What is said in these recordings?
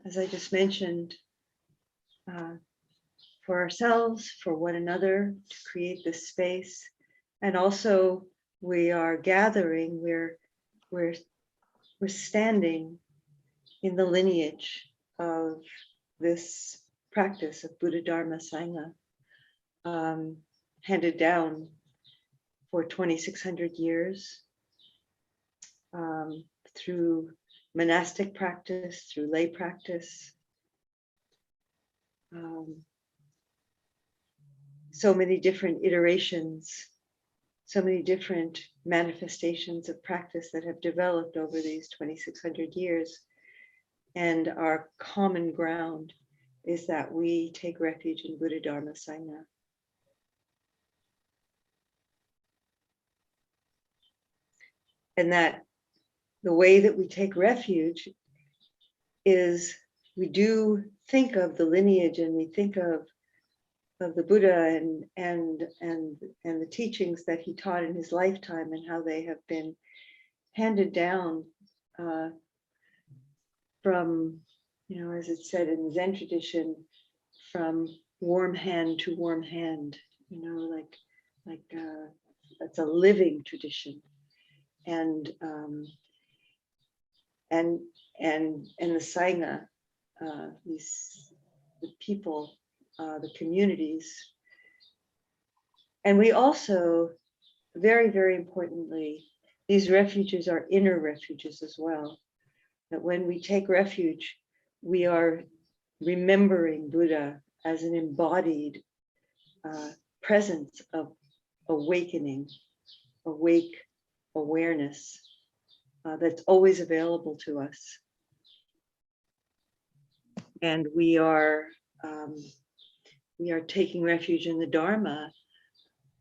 as I just mentioned, for ourselves, for one another, to create this space. And also we are gathering, we're standing in the lineage of this practice of Buddha Dharma Sangha, handed down for 2,600 years, through monastic practice, through lay practice. So many different iterations, so many different manifestations of practice that have developed over these 2,600 years. And our common ground is that we take refuge in Buddha Dharma Sangha. And that the way that we take refuge is we do think of the lineage, and we think of the Buddha and the teachings that he taught in his lifetime, and how they have been handed down from, as it said in the Zen tradition, from warm hand to warm hand, like that's a living tradition. And the Sangha, the people, the communities. And we also, very, very importantly, these refuges are inner refuges as well. That when we take refuge, we are remembering Buddha as an embodied presence of awakening, awake awareness that's always available to us. And we are taking refuge in the Dharma,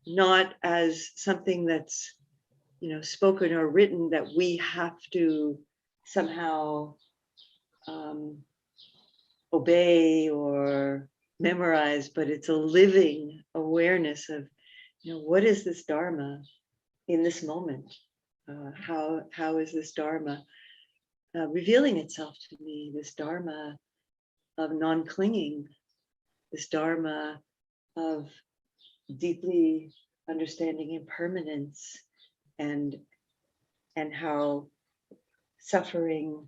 not as something that's, spoken or written that we have to somehow obey or memorize, but it's a living awareness of, what is this Dharma in this moment? How is this Dharma revealing itself to me? This Dharma of non-clinging, this Dharma of deeply understanding impermanence, and how suffering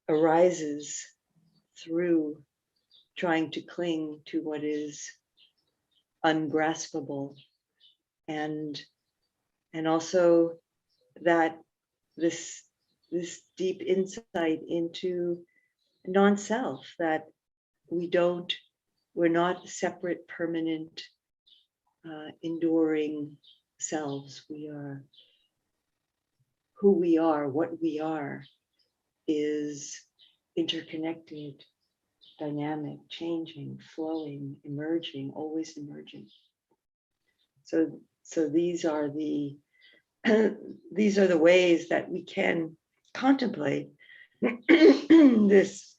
arises through trying to cling to what is ungraspable, and also that this deep insight into non-self, that we're not separate, permanent, enduring selves. We are who we are. What we are is interconnected, dynamic, changing, flowing, emerging, always emerging. So these are the ways that we can contemplate this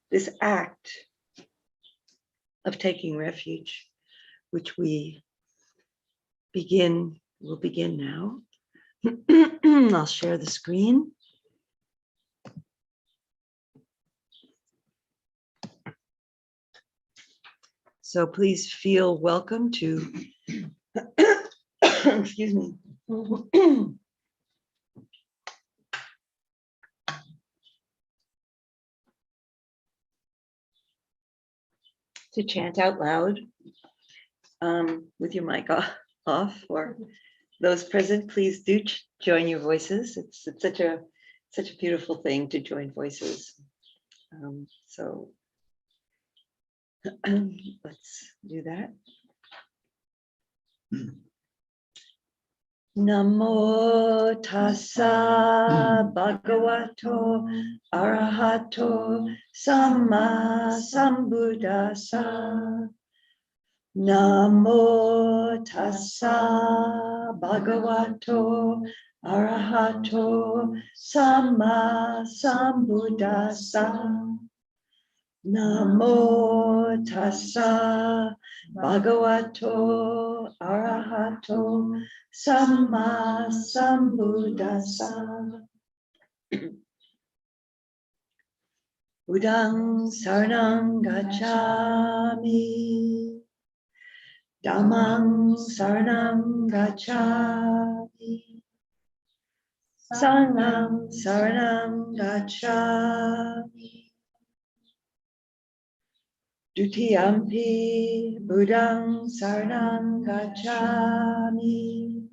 this act of taking refuge, which will begin now. I'll share the screen. So please feel welcome to excuse me. To chant out loud with your mic off, or those present, please do join your voices. It's such a beautiful thing to join voices. So let's do that. Namo tassa bhagavato arahato samma sambuddhassa. Namo tassa bhagavato arahato samma sambuddhassa. Namo tassa bhagavato arahato samma sambuddhassa. Buddhang saranang gacchami. Dhammang saranang gacchami. Sangham saranang gacchami. Dutiyampi Buddhang saranang gacchami.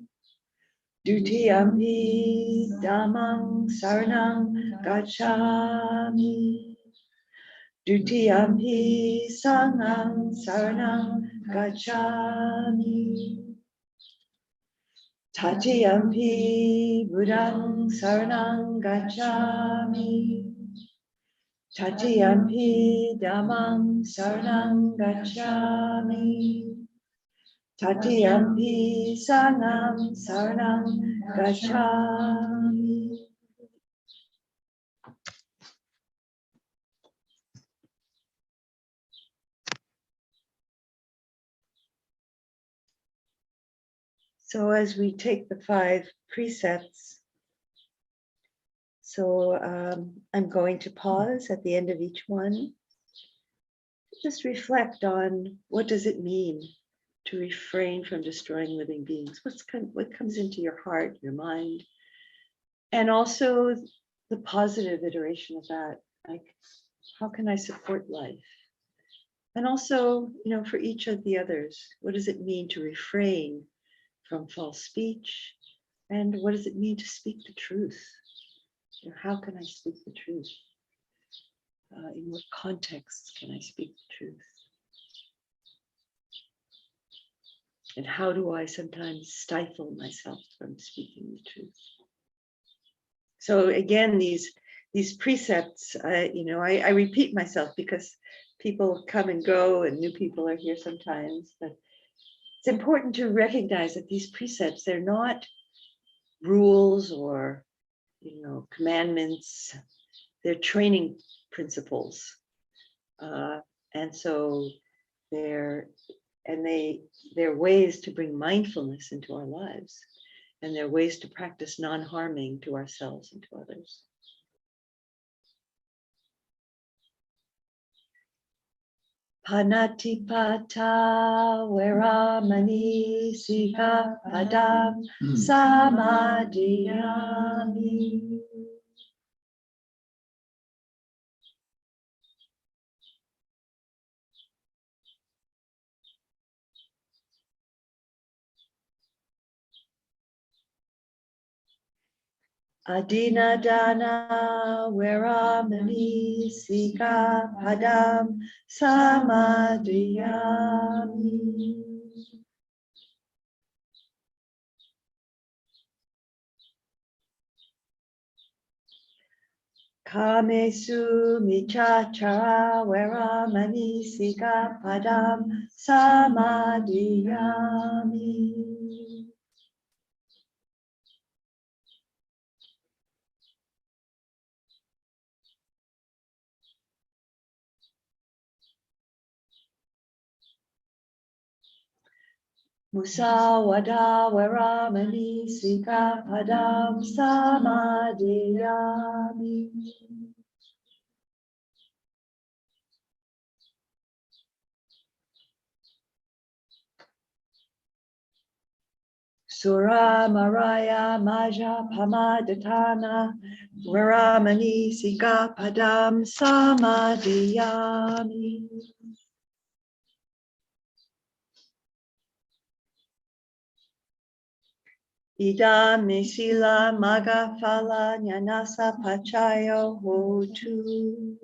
Dutiyampi Dhammang saranang gacchami. Dutiyampi Sangham saranang gacchami. Tatiyampi Buddhang saranang gacchami. Tatiyampi Dhammang saranang gacchami. Tatiyampi Sangham saranang gacchami. So as we take the 5 precepts, I'm going to pause at the end of each one. Just reflect on what does it mean to refrain from destroying living beings? What comes into your heart, your mind, and also the positive iteration of that. Like, how can I support life? And also, for each of the others, what does it mean to refrain from false speech? And what does it mean to speak the truth? How can I speak the truth? In what context can I speak the truth? And how do I sometimes stifle myself from speaking the truth? So again, these precepts, I repeat myself because people come and go and new people are here sometimes, but it's important to recognize that these precepts, they're not rules or, commandments, they're training principles. And so they're ways to bring mindfulness into our lives, and they're ways to practice non-harming to ourselves and to others. Panatipata Veramani Sikapadam Samadhiyami. Adinadana Veramani Sikapadam Samadhiyami. Kamesu Michachara Veramani Sikapadam Samadhiyami. Musawada Veramani Sikapadam Samadhiyami. Sura Maraya Maja Pamadatana Veramani Sikapadam Samadhiyami. Ida Misila Magafala Nyanasa Pachayo Hotu.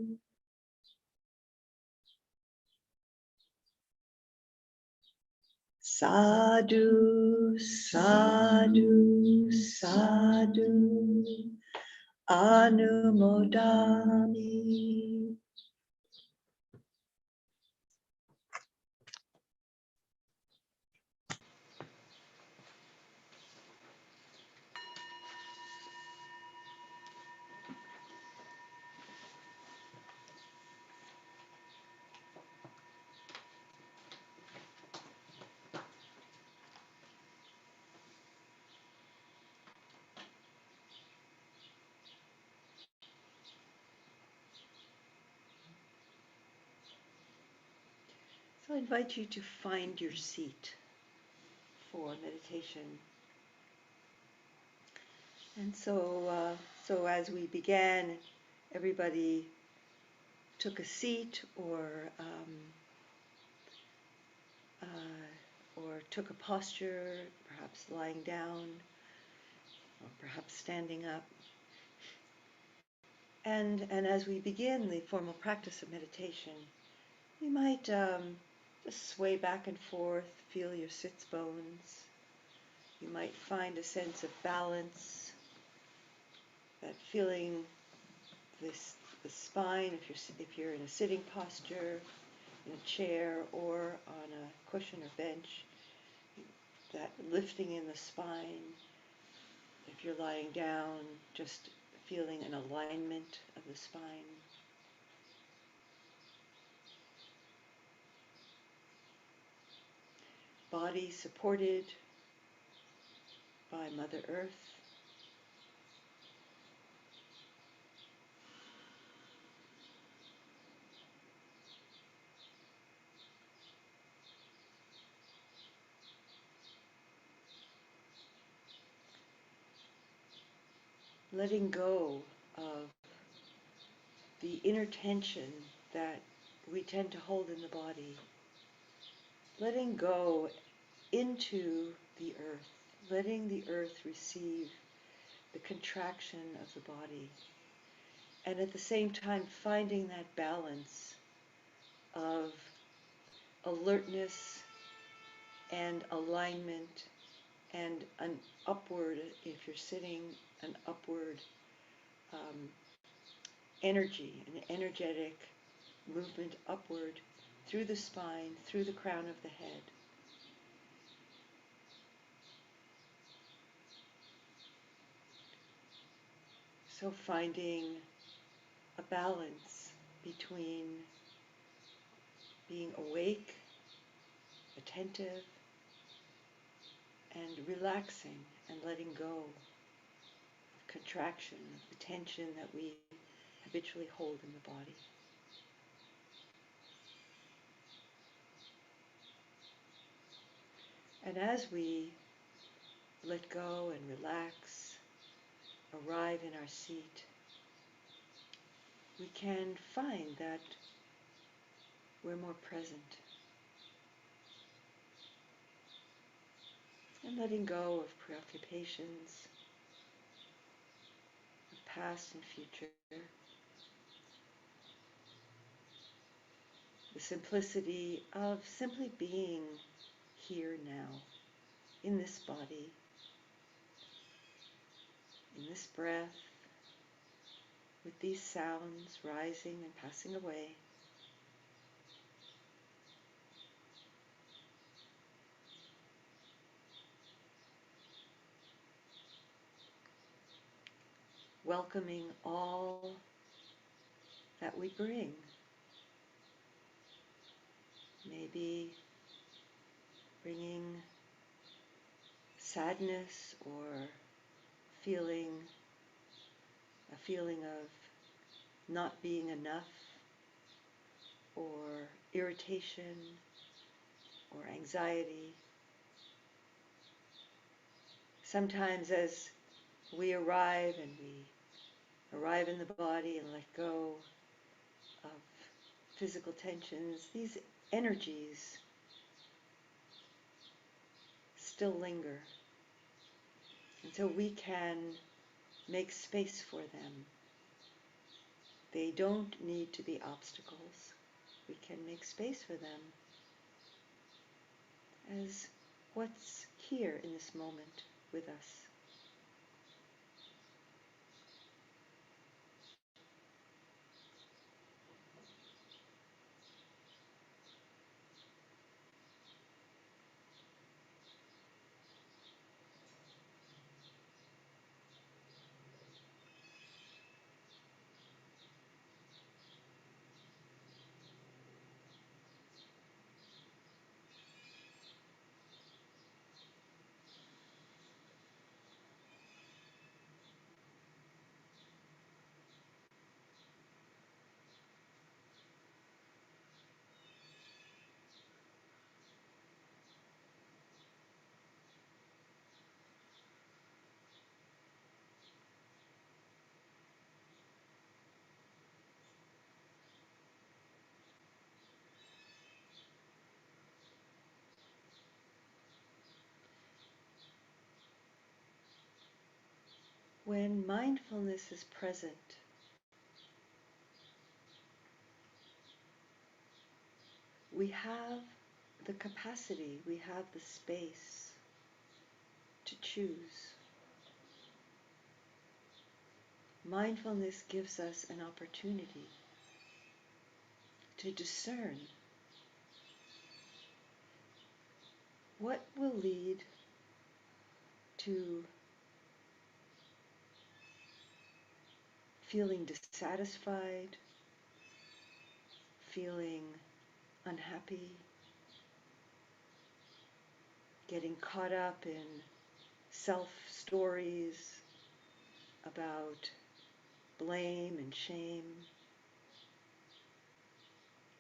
Sadhu, sadhu, sadhu, anumodami. I invite you to find your seat for meditation. And so as we began, everybody took a seat or took a posture, perhaps lying down or perhaps standing up. And as we begin the formal practice of meditation, you might just sway back and forth, feel your sits bones. You might find a sense of balance, that feeling the spine if you're in a sitting posture, in a chair or on a cushion or bench, that lifting in the spine. If you're lying down, just feeling an alignment of the spine. Body supported by Mother Earth. Letting go of the inner tension that we tend to hold in the body. Letting go into the earth, letting the earth receive the contraction of the body, and at the same time finding that balance of alertness and alignment and an upward, if you're sitting, an upward energy, an energetic movement upward through the spine, through the crown of the head. So finding a balance between being awake, attentive, and relaxing and letting go of contraction, of the tension that we habitually hold in the body. And as we let go and relax, arrive in our seat, we can find that we're more present. And letting go of preoccupations, of past and future. The simplicity of simply being here now, in this body, in this breath, with these sounds rising and passing away. Welcoming all that we bring. Maybe bringing sadness or a feeling of not being enough, or irritation, or anxiety. Sometimes as we arrive in the body and let go of physical tensions, these energies still linger. And so we can make space for them. They don't need to be obstacles. We can make space for them as what's here in this moment with us. when mindfulness is present, we have the capacity, we have the space to choose. Mindfulness gives us an opportunity to discern what will lead to feeling dissatisfied, feeling unhappy, getting caught up in self-stories about blame and shame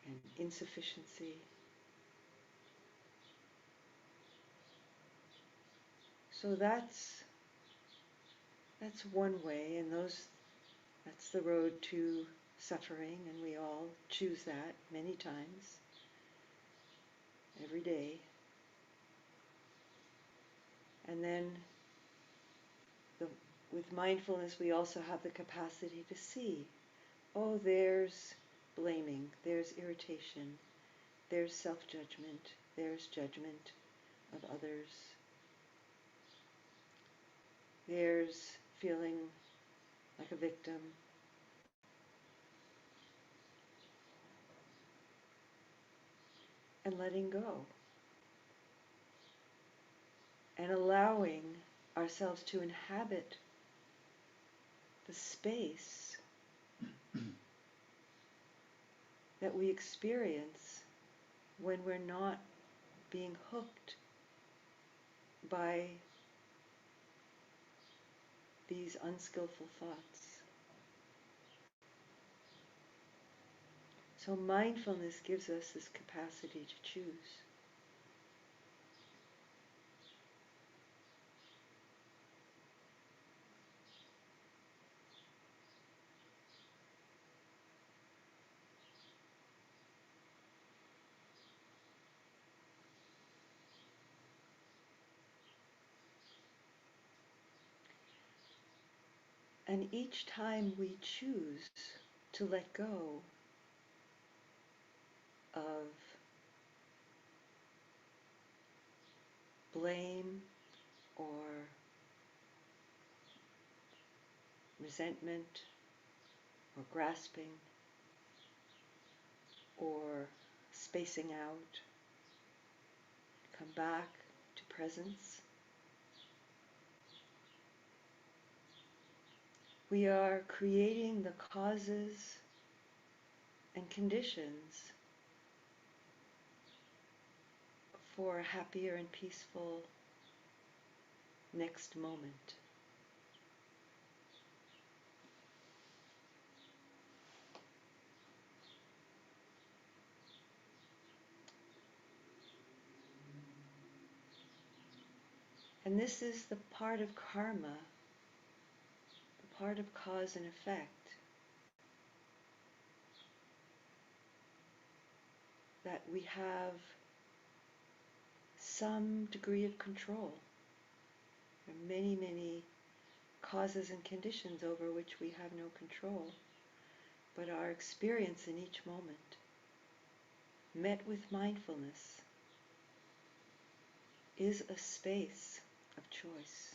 and insufficiency. So that's one way, and that's the road to suffering, and we all choose that many times, every day. And then with mindfulness, we also have the capacity to see, oh, there's blaming, there's irritation, there's self-judgment, there's judgment of others, there's feeling like a victim. And letting go. And allowing ourselves to inhabit the space that we experience when we're not being hooked by these unskillful thoughts. So mindfulness gives us this capacity to choose. And each time we choose to let go of blame or resentment or grasping or spacing out, come back to presence, we are creating the causes and conditions for a happier and peaceful next moment. And this is the part of karma, the part of cause and effect, that we have some degree of control. There are many, many causes and conditions over which we have no control, but our experience in each moment, met with mindfulness, is a space of choice.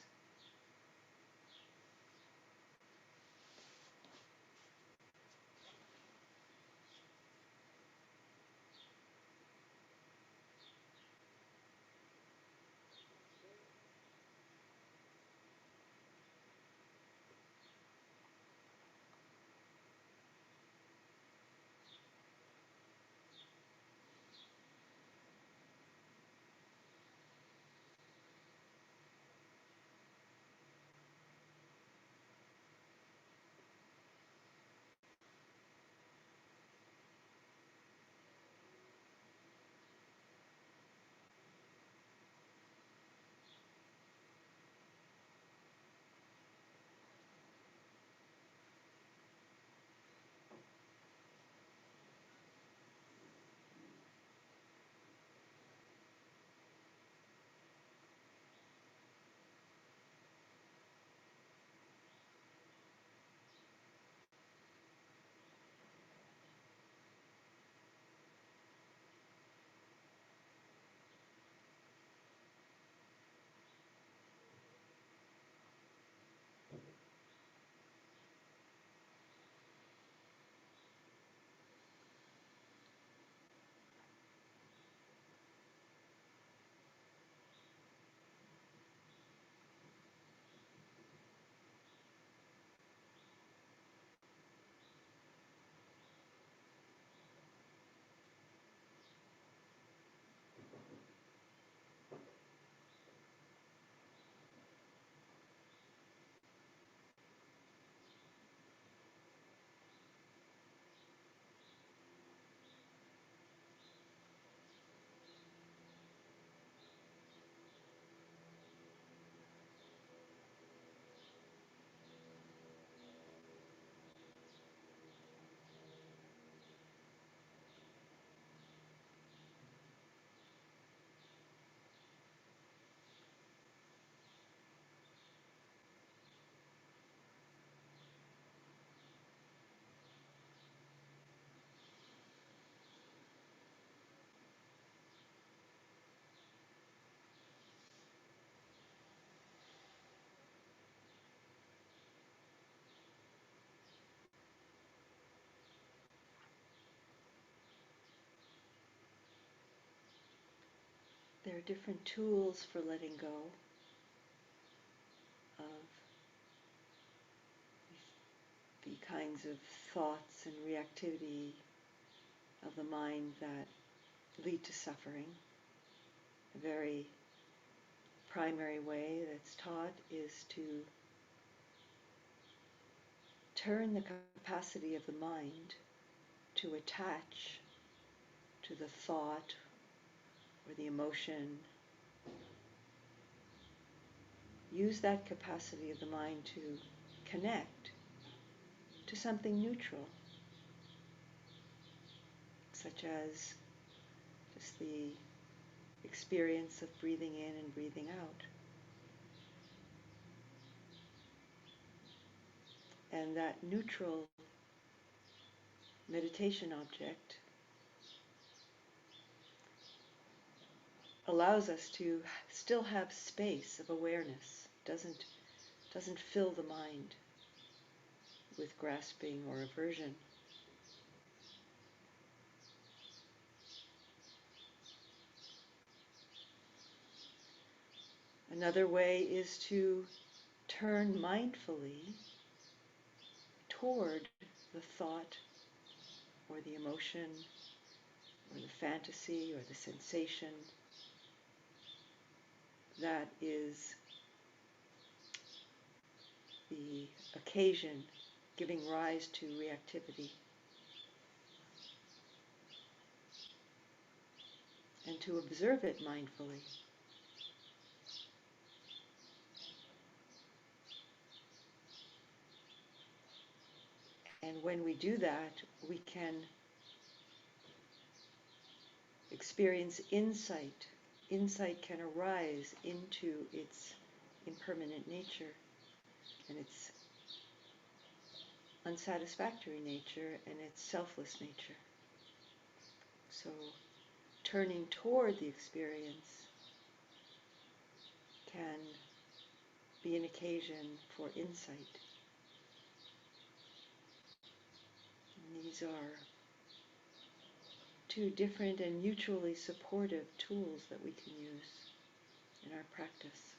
there are different tools for letting go of the kinds of thoughts and reactivity of the mind that lead to suffering. A very primary way that's taught is to turn the capacity of the mind to attach to the thought or the emotion. Use that capacity of the mind to connect to something neutral, such as just the experience of breathing in and breathing out. And that neutral meditation object allows us to still have space of awareness, doesn't fill the mind with grasping or aversion. Another way is to turn mindfully toward the thought or the emotion or the fantasy or the sensation that is the occasion giving rise to reactivity, and to observe it mindfully. And when we do that, we can experience insight. Insight can arise into its impermanent nature and its unsatisfactory nature and its selfless nature. So turning toward the experience can be an occasion for insight. And these are two different and mutually supportive tools that we can use in our practice.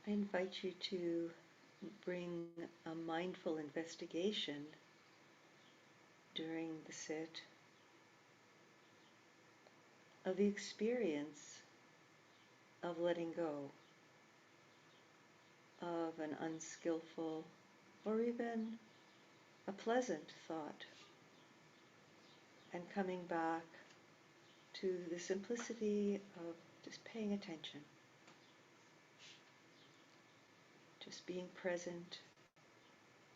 I invite you to bring a mindful investigation during the sit of the experience of letting go of an unskillful or even a pleasant thought, and coming back to the simplicity of just paying attention, just being present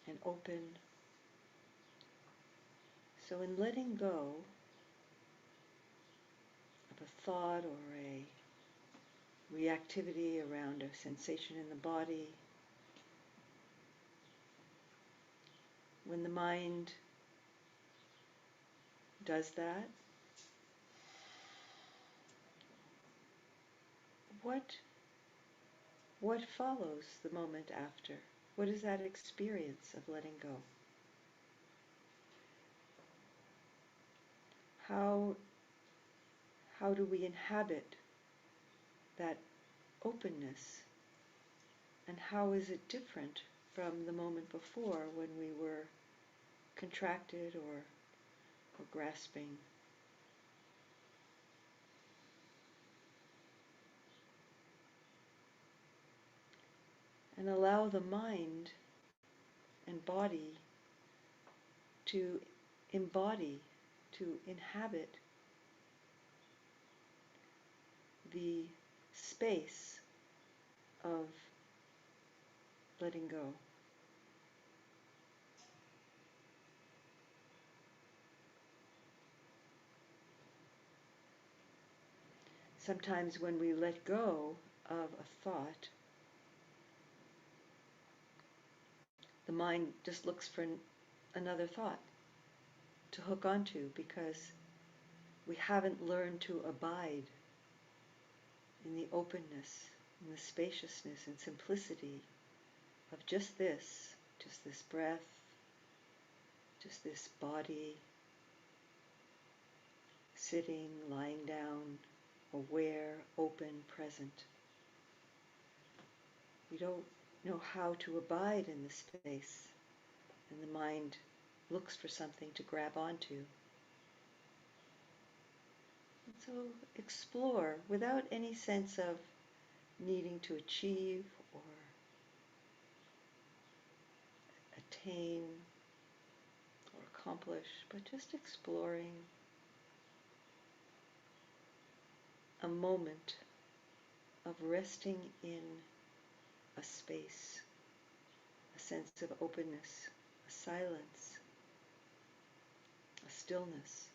and open. So in letting go of a thought or a reactivity around a sensation in the body, when the mind does that, what follows the moment after? What is that experience of letting go? How do we inhabit that openness? And how is it different from the moment before when we were contracted or grasping? And allow the mind and body to embody, to inhabit the space of letting go. Sometimes when we let go of a thought, the mind just looks for another thought to hook onto because we haven't learned to abide in the openness, in the spaciousness and simplicity of just this breath, just this body, sitting, lying down, aware, open, present. We don't know how to abide in the space, and the mind looks for something to grab onto. And so explore without any sense of needing to achieve or attain or accomplish, but just exploring a moment of resting in a space, a sense of openness, a silence, a stillness.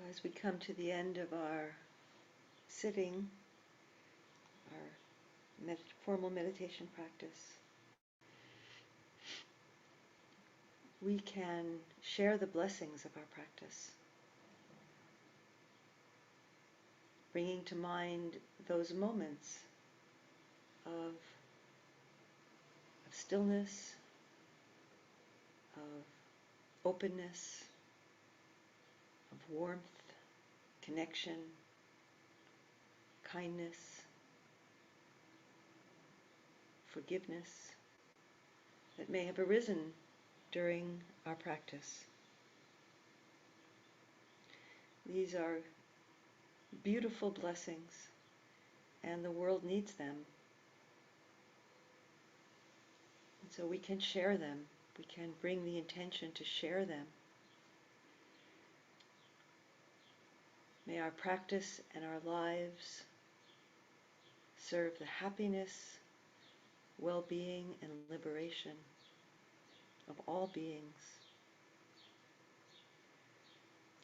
as we come to the end of our sitting, our formal meditation practice, we can share the blessings of our practice, bringing to mind those moments of stillness, of openness, of warmth, connection, kindness, forgiveness that may have arisen during our practice. These are beautiful blessings, and the world needs them. And so we can share them. We can bring the intention to share them. May our practice and our lives serve the happiness, well-being, and liberation of all beings.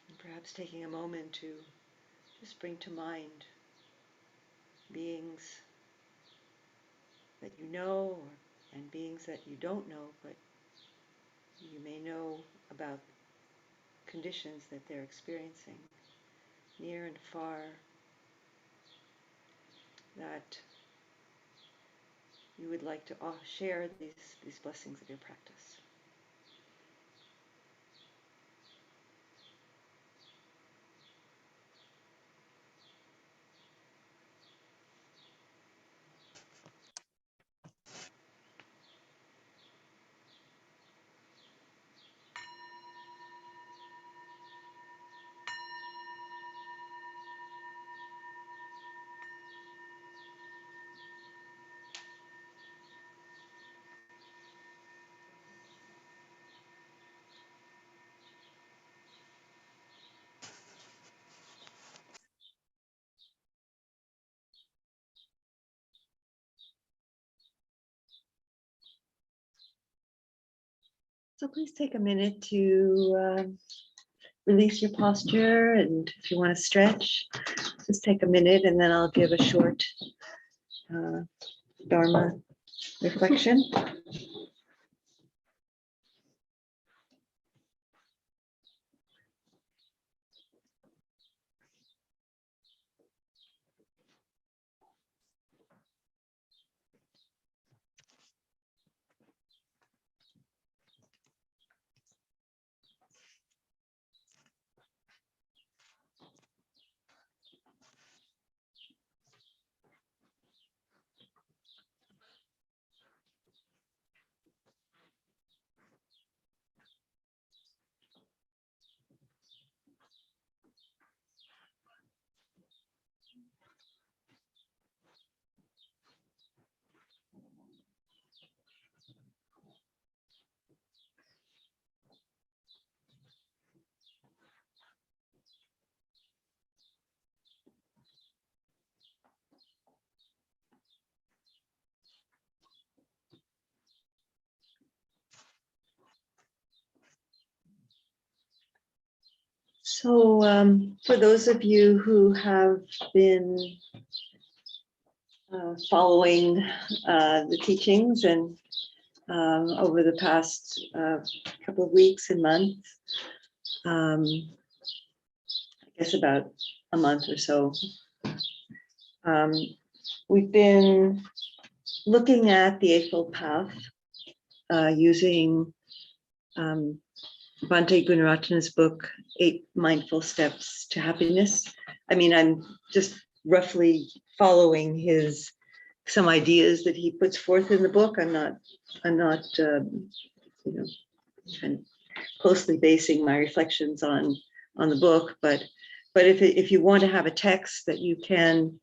And perhaps taking a moment to just bring to mind beings that you know, and beings that you don't know, but you may know about conditions that they're experiencing, near and far, that you would like to share these blessings of your practice. So please take a minute to release your posture, and if you want to stretch, just take a minute, and then I'll give a short Dharma reflection. So for those of you who have been following the teachings and over the past couple of weeks and months, I guess about a month or so, we've been looking at the Eightfold Path using Bhante Gunaratana's book, 8 Mindful Steps to Happiness. I mean, I'm just roughly following some ideas that he puts forth in the book. I'm not kind of closely basing my reflections on the book, but if you want to have a text that you can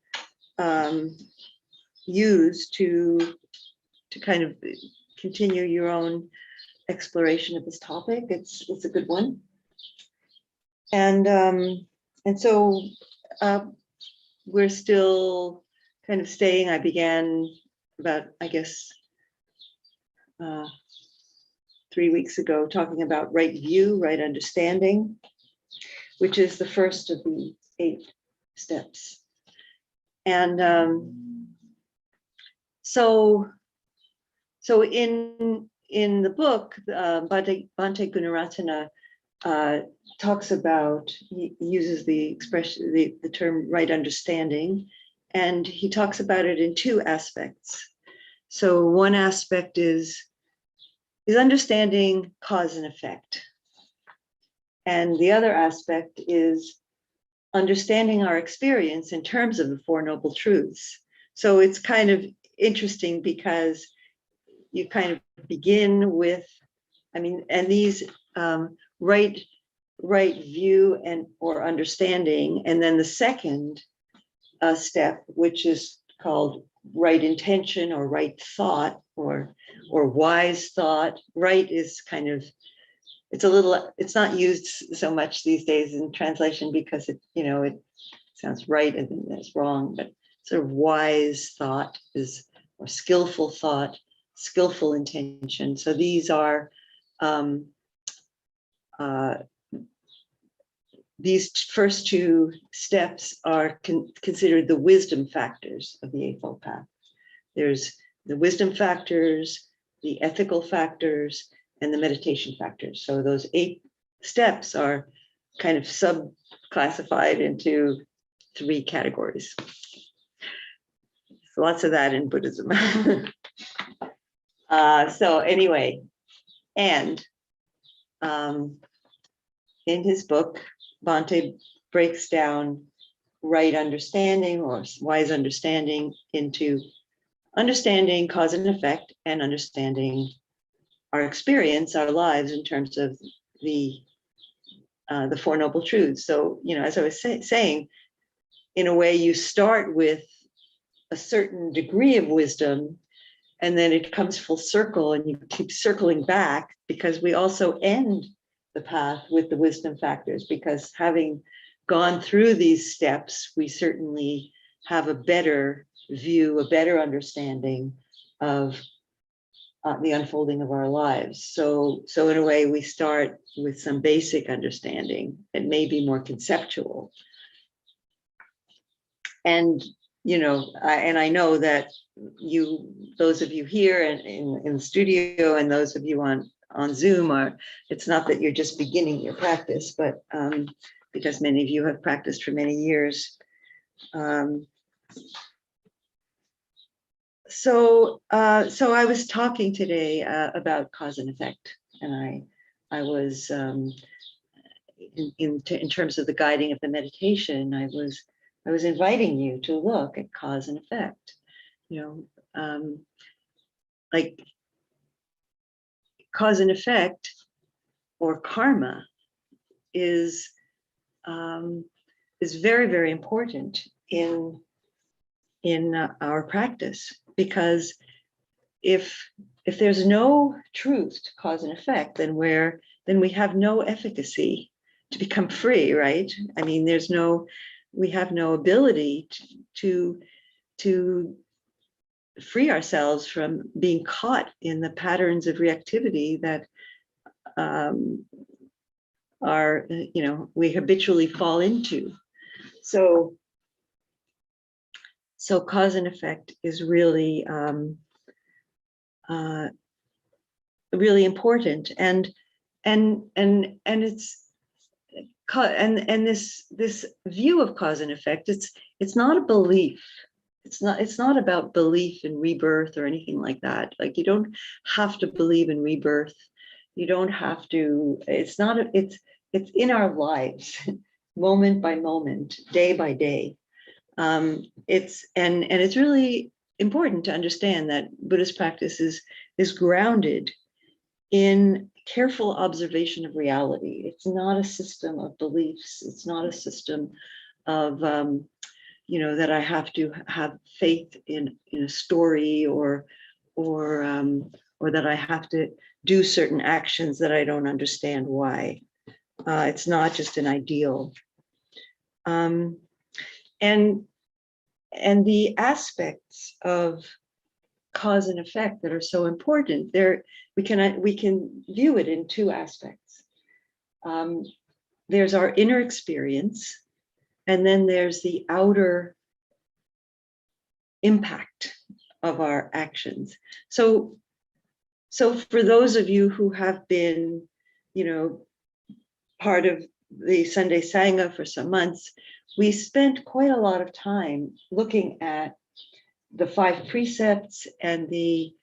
use to kind of continue your own exploration of this topic, it's a good one. And so we're still kind of staying. I began about, I guess, 3 weeks ago talking about right view, right understanding. which is the first of the 8 steps. And so in the book, Bhante Gunaratana talks about, he uses the expression, the term right understanding, and he talks about it in 2 aspects. So one aspect is understanding cause and effect. And the other aspect is understanding our experience in terms of the Four Noble Truths. So it's kind of interesting because you kind of begin with, and these right view and or understanding, and then the second step, which is called right intention or right thought or wise thought. Right is kind of, it's not used so much these days in translation because it sounds right and then it's wrong, but sort of wise thought is, or skillful thought, skillful intention. So these are these first 2 steps are considered the wisdom factors of the Eightfold Path. There's the wisdom factors, the ethical factors, and the meditation factors. So those 8 steps are kind of sub-classified into 3 categories. Lots of that in Buddhism. So anyway, and in his book, Bhante breaks down right understanding or wise understanding into understanding cause and effect and understanding our experience, our lives in terms of the Four Noble Truths. So, as I was saying, in a way, you start with a certain degree of wisdom, and then it comes full circle, and you keep circling back, because we also end the path with the wisdom factors, because having gone through these steps, we certainly have a better view, a better understanding of the unfolding of our lives. So in a way, we start with some basic understanding that may be more conceptual. And I know that those of you here and in the studio, and those of you on Zoom, it's not that you're just beginning your practice, but because many of you have practiced for many years. So I was talking today about cause and effect, and I was in terms of the guiding of the meditation, I was inviting you to look at cause and effect. Like cause and effect or karma is very, very important in our practice, because if there's no truth to cause and effect, then we have no efficacy to become free, right? We have no ability to free ourselves from being caught in the patterns of reactivity that we habitually fall into. So cause and effect is really really important, and it's and this view of cause and effect, it's not a belief. It's not about belief in rebirth or anything like that. Like, you don't have to believe in rebirth. You don't have to. It's in our lives, moment by moment, day by day. It's really important to understand that Buddhist practice is grounded in careful observation of reality. It's not a system of beliefs. It's not a system of that I have to have faith in a story or that I have to do certain actions that I don't understand why. It's not just an ideal. And the aspects of cause and effect that are so important, we can view it in 2 aspects. there's our inner experience, and then there's the outer impact of our actions. So for those of you who have been, part of the Sunday Sangha for some months, we spent quite a lot of time looking at the 5 precepts and the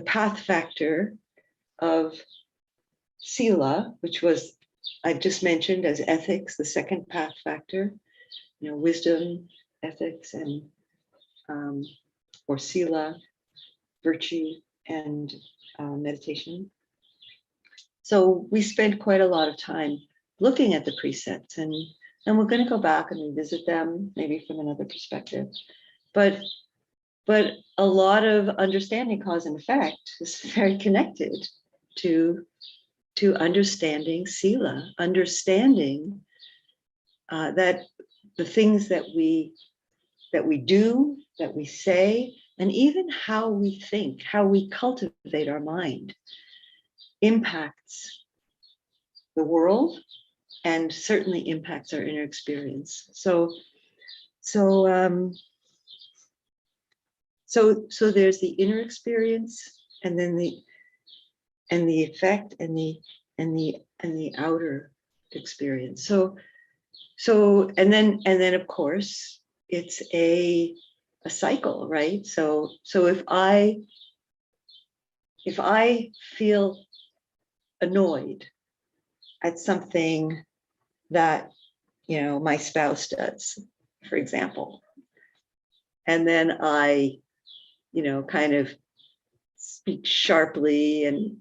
path factor of sila, which was, I've just mentioned as ethics, the second path factor, wisdom, ethics, and or sila, virtue, and meditation. So we spent quite a lot of time looking at the precepts, and we're going to go back and revisit them, maybe from another perspective. But a lot of understanding cause and effect is very connected to understanding sila, understanding that the things that we do, that we say, and even how we think, how we cultivate our mind, impacts the world and certainly impacts our inner experience. So there's the inner experience, and then the effect, and the outer experience. So and then of course it's a cycle, right? So if I feel annoyed at something that my spouse does, for example, and then I kind of speak sharply and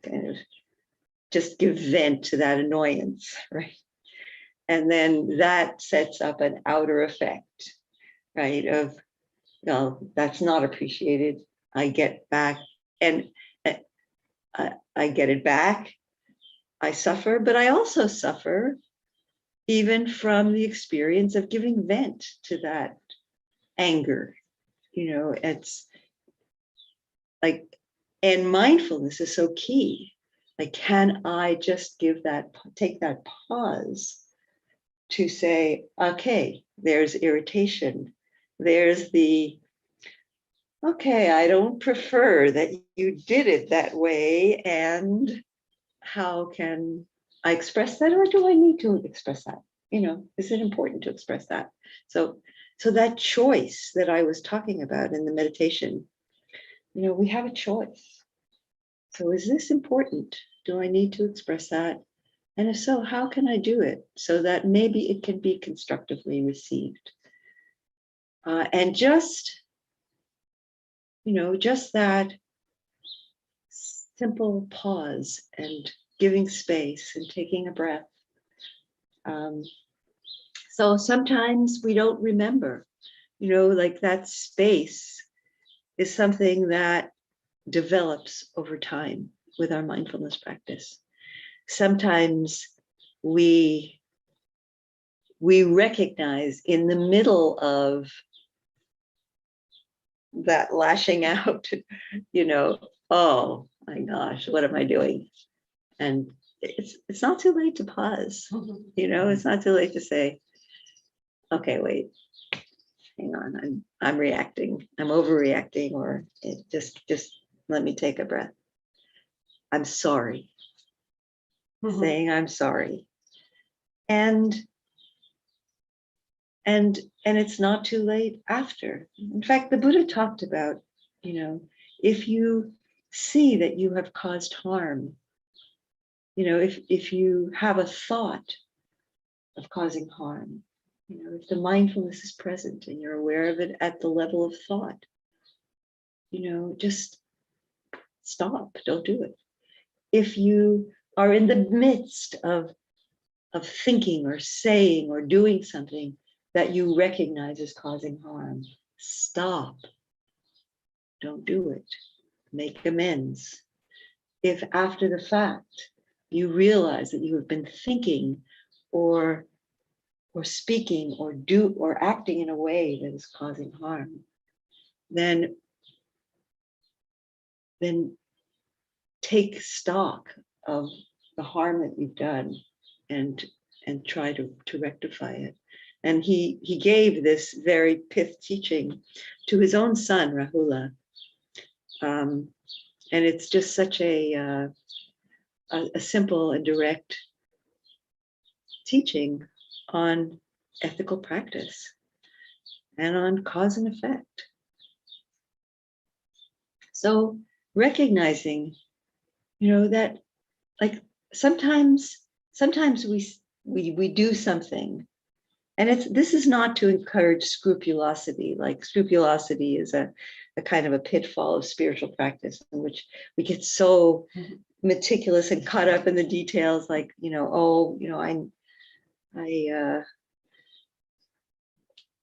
kind of just give vent to that annoyance, right? And then that sets up an outer effect, right, of, that's not appreciated. I get back, and I get it back. I suffer, but I also suffer even from the experience of giving vent to that anger. It's like, and mindfulness is so key. Like, can I just take that pause to say, okay, there's irritation. There's okay, I don't prefer that you did it that way. And how can I express that? Or do I need to express that? Is it important to express that? So that choice that I was talking about in the meditation, we have a choice. So is this important? Do I need to express that? And if so, how can I do it so that maybe it can be constructively received? And just that simple pause and giving space and taking a breath. So sometimes we don't remember, like that space is something that develops over time with our mindfulness practice. Sometimes we recognize in the middle of that lashing out, oh my gosh, what am I doing? And it's not too late to pause. It's not too late to say, okay, wait, hang on, I'm reacting, I'm overreacting, or just let me take a breath. I'm sorry. Saying I'm sorry. And it's not too late after. In fact, the Buddha talked about, if you see that you have caused harm, if you have a thought of causing harm, if the mindfulness is present and you're aware of it at the level of thought, just stop, don't do it. If you are in the midst of thinking or saying or doing something that you recognize as causing harm, stop. Don't do it. Make amends. If after the fact you realize that you have been thinking or speaking or acting in a way that is causing harm, then take stock of the harm that we've done and try to rectify it. And he gave this very pith teaching to his own son, Rahula. And it's just such a simple and direct teaching on ethical practice and on cause and effect. So recognizing, that like sometimes we do something, and this is not to encourage scrupulosity. Like scrupulosity is a kind of a pitfall of spiritual practice in which we get so meticulous and caught up in the details, like,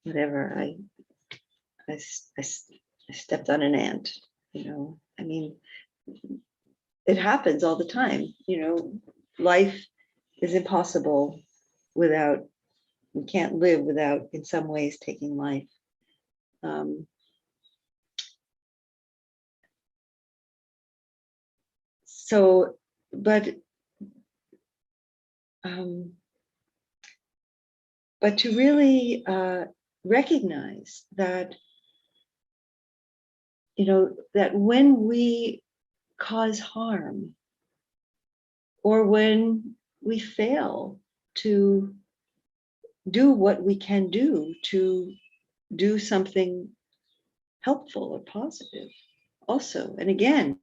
whatever, I stepped on an ant, I mean, it happens all the time, life is impossible without, we can't live without, in some ways, taking life. So, but to really recognize that, that when we cause harm, or when we fail to do what we can do to do something helpful or positive also, and again,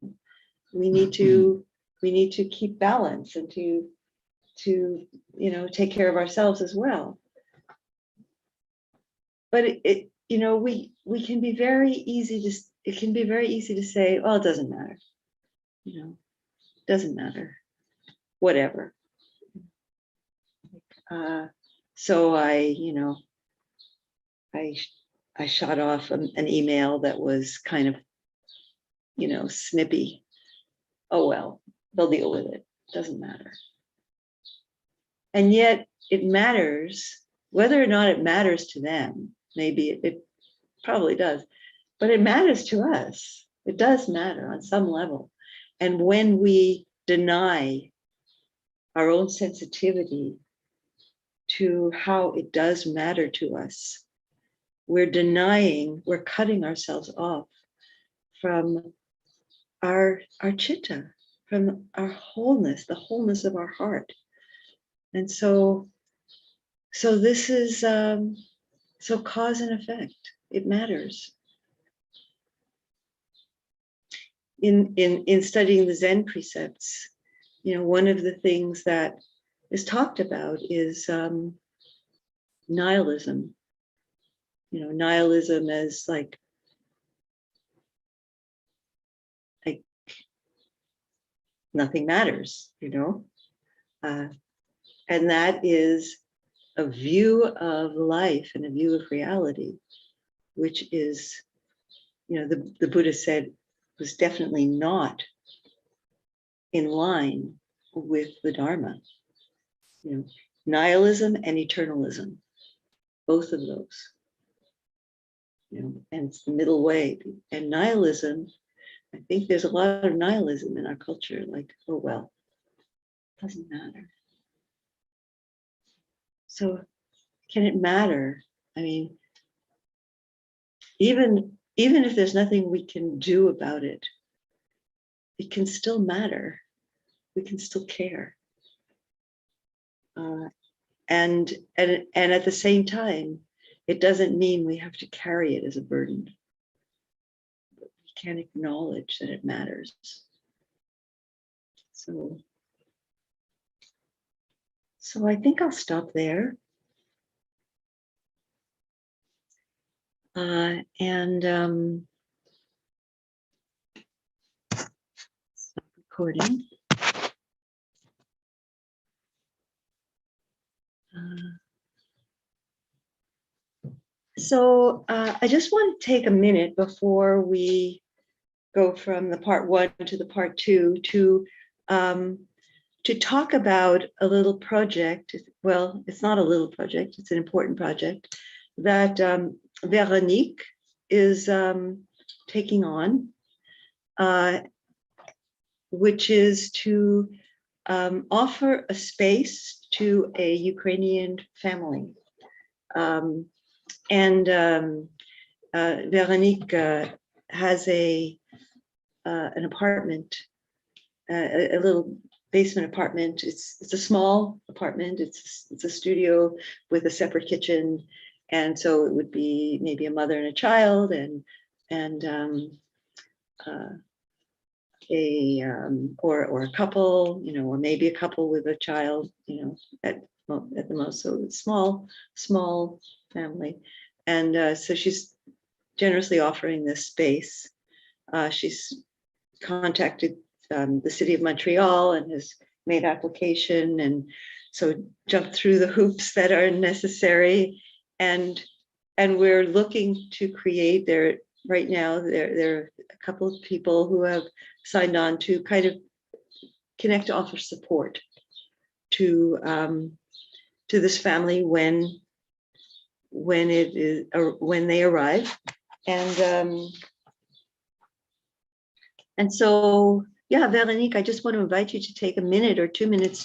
we need to keep balance and to take care of ourselves as well. But we can be very easy to, it can be very easy to say, well, it doesn't matter, doesn't matter, whatever. So I shot off an email that was kind of, snippy. Oh, well, they'll deal with it. Doesn't matter. And yet it matters, whether or not it matters to them. Maybe it probably does, but it matters to us. It does matter on some level. And when we deny our own sensitivity to how it does matter to us, we're cutting ourselves off from our chitta, from our wholeness, the wholeness of our heart. And so this is, so cause and effect, it matters. In studying the Zen precepts, one of the things that is talked about is nihilism. Nihilism as like nothing matters, and that is a view of life and a view of reality, which is, the Buddha said was definitely not in line with the Dharma. Nihilism and eternalism, both of those, and it's the middle way. And nihilism, I think there's a lot of nihilism in our culture, like, oh, well, doesn't matter. So can it matter? I mean, even if there's nothing we can do about it, it can still matter. We can still care. And at the same time, it doesn't mean we have to carry it as a burden. We can acknowledge that it matters. So I think I'll stop there. And stop recording. So I just want to take a minute before we go from the part one to the part two to talk about a little project. Well, it's not a little project, it's an important project that Veronique is taking on, which is to offer a space to a Ukrainian family. Veronique has an apartment, a little basement apartment. It's a small apartment. It's a studio with a separate kitchen, and so it would be maybe a mother and a child, and or a couple, or maybe a couple with a child, at the most. So it's small family, and so she's generously offering this space. She's contacted the city of Montreal and has made application, and so jumped through the hoops that are necessary, and we're looking to create there. Right now, there are a couple of people who have signed on to kind of connect, to offer support to this family when they arrive, and so, yeah, Veronique, I just want to invite you to take a minute or 2 minutes